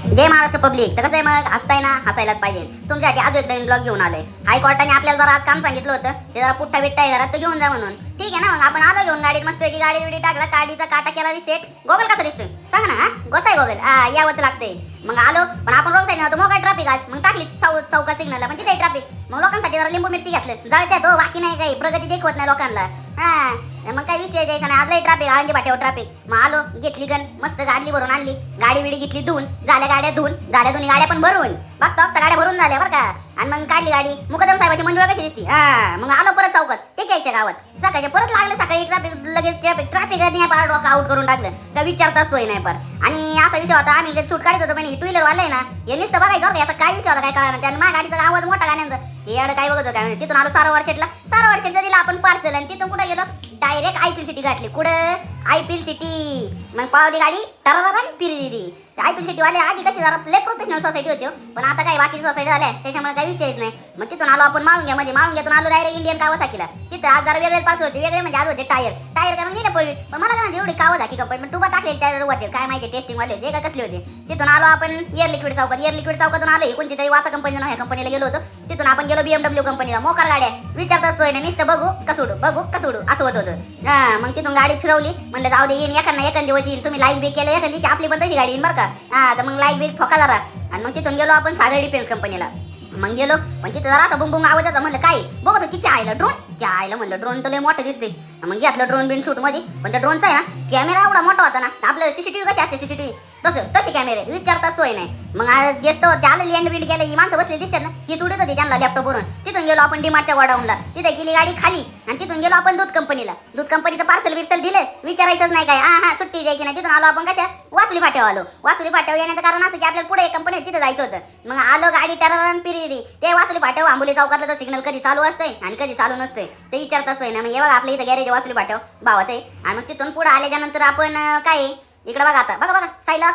जय Maharashtra public. तर कसं आहे मग, हसताय ना, हसायलाच पाहिजे. तुमच्यासाठी आज एक नवीन ब्लॉग घेऊन आलोय. हायकोर्टाने आपल्याला जरा आज काम सांगितलं होतं, ते जरा पुठ्ठा बिट्टा आहे घरात, तो घेऊन जा म्हणून. ठीक आहे ना, मग आपण आलो घेऊन गाडीत, मस्त की गाडी बिडी टाकला, गाडीचा काटा केला रिसेट. गोगल कसा दिसतोय सांगा ना. गोसाय गोगल यावंच लागतंय. मग आलो, पण आपण रोड साईड नव्हतो, मग काय ट्रॅफिक आज, मग टाकली चौका सिग्नलला, पण तिथे ट्रॅफिक. मग लोकांसाठी जरा लिंबू मिरची घेतलं, जळत्यात हो, बाकी नाही काही, प्रगती देखवत नाही लोकांना. मग काय विषय द्यायचा नाही, आजलाही ट्रॅफिक, आळंदी पाट्यावर ट्रॅफिक. मग आलो, घेतली गण, मस्त गाडी भरून आणली, गाडी बिडी घेतली धुवून, झाल्या गाड्या धुवून, झाल्या दोन्ही गाड्या पण भरून, बघता बघता गाड्या भरून झाल्या बरं का. आणि मग काढली गाडी, मुकदम साहेबाची मंजुळा कशी दिसती. मग आलो परत चौकात, त्याच्या गावात सकाळच्या परत लागलं, सकाळी ट्रॅफिक, लगेच ट्रॅफिक पार डोकं आउट करून टाकलं, तर विचारताच सोय नाही. पर आणि असा विषय होता, आम्ही जे सूट काढत होतो, पण टू व्हीलर वाले ना, हे नुसतं बघायचं बरं, याचा काय विषय होता काय कळणार. त्याने माझ्या गाडीचा आवाज मोठा गाण्यांचा, हे याडं काय बघत होतं. तिथून आलो सारावारचेटला दिला आपण पार्सल, आणि तिथून कुठं गेलो, डायरेक्ट आयपीएल सिटी गाठली. कुठं आयपीएल सिटी. मग पावली गाडी टरारा फिरी दिली. आयपीएल सिटी वाले आधी कशी जरा लय प्रोफेशनल सोसायटी होती, पण आता काही बाकी सोसायटी झाल्या, त्याच्यामुळे काही विषयच नाही. मग तिथून आलो आपण माळुंग्यामध्ये, माळुंग्यातून आलो डायरेक्ट इंडियन कावासाकीला. तिथं आज जरा वेगळे पार्सल होते, वेगळे म्हणजे आज होते टायर काय मग नेले पडली. पण मला काय एवढी कावासाकी कंपनी, पण टुबा टाकले टायर होते, काय माहिती टेस्टिंग वाले होते का कसले होते. तिथून आलो आपण एअर लिक्विड चौकातून आलो, कोणती तरी वाचा कंपनी ह्या कंपनीला गेलो होतो. तिथून आपण गेलो BMW कंपनीला, मोकार गाड्या, विचारता सोय नाही, नुसतं बघू कसोडू असं होत होतं. मग तिथून गाडी फिरवली, म्हणलं जाऊ दे, येईन एखाद दिवस येईल, तुम्ही लाईक बी केलं एखाद दिवशी, आपली पण तशी गाडी येईन बरं का. तर मग लाईक बी ठोका जरा. आणि मग तिथून गेलो आपण सागर डिफेन्स कंपनीला. मग गेलो, पण तिथं जरा असं बुंग आवाज होता, म्हणलं काय बघतो तिच्या आईला ड्रोन म्हणलं, ड्रोन तर लय मोठं दिसते. मग घेतलं ड्रोन बिन शूट मध्ये, पण त्या ड्रोनचा आहे ना कॅमेरा एवढा मोठा होता ना, आपलं सीसीटीव्ही कशी असते सीसीटीव्ही तसे कॅमेरे, विचारता सोय नाही. मग जास्त त्याला लँड बिंड केलं, ही माणसं बसली दिसतात ना, ही तुडत होती त्यांना लॅपटॉपवरून. तिथून गेलो आपण डीमार्टच्या गोडाऊनला, तिथे गेली गाडी खाली, आणि तिथून गेलो आपण दूध कंपनीचं पार्सल बिर्सल दिलं, विचारायचंच नाही काय. सुट्टी द्यायची नाही. तिथून आलो आपण कशा वासुली फाट्यावर आलो. वासुली फाट्यावर येण्याचं कारण असं की आपल्याला पुढे एक कंपनी तिथे जायचं होतं. मग आलो, गाडी टरारन पिरी, ते वासुली फाट्यावर आंबोली चौकातला तो सिग्नल कधी चालू असतोय आणि कधी चालू नसतोय, ते विचारताच सोय नाही. मग हे बघा आपल्या इथं गॅरेज वासुली फाट्यावर भावाचं आहे. आणि मग तिथून पुढे आल्याच्यानंतर आपण काय इकडे बघा, आता बघा साईडला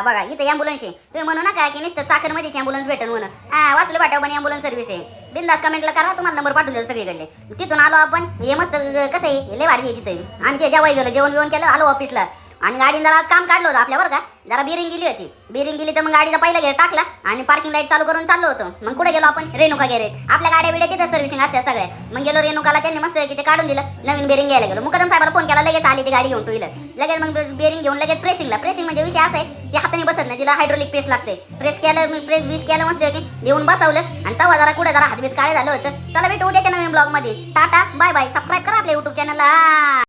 बघा, इथं ॲम्ब्युलन्स आहे. तुम्ही म्हणू नका की नुसतं चाकणमध्येच ॲम्ब्युलन्स भेटेल म्हणून. वासुली फाट्यावर पण ॲम्ब्युलन्स सर्व्हिस आहे. बिंदास कमेंटला करा, तुम्हाला नंबर पाठवून देतो सगळीकडले. तिथून आलो आपण, हे मस्त कसं आहे, लय भारी आहे तिथे. आणि ते जेवाय गेलो, जेवण केलं, आलो ऑफिसला. आणि गाडीने जरा आज काम काढलं होतं आपल्यावर का, जरा बिरिंग गेली तर मग गाडीचा पहिला गेअर टाकला आणि पार्किंग लाईट चालू करून चाललो होतो. मग कुठे गेलो आपण, रेणुका गॅरेज. आपल्या गाड्या बिड्या तिथं सर्व्हिसिंग असतात सगळ्या. मग गेलो रेणुकाला, त्यांनी मस्त की ते काढून दिलं, नवीन बेरिंग घ्यायला गेलो. मुकदम साहेबाला फोन केला, लगेच आली ती गाडी घेऊन टू व्हीलर, लगेच मग बेरिंग घेऊन लगेच प्रेसिंग म्हणजे विषय असा आहे, ती हाताने बसत नाही, तिला हायड्रोलिक प्रेस लागते. प्रेस केलं, मी प्रेस केलं मस्त की घेऊन बसवलं, आणि तवा जरा कुठे जरा हातबीत काळे झालं होतं. चला भेटू उद्याच्या नवीन ब्लॉग मध्ये. Tata bye bye. सबस्क्राईब करा आपल्या युट्यूब चॅनलला.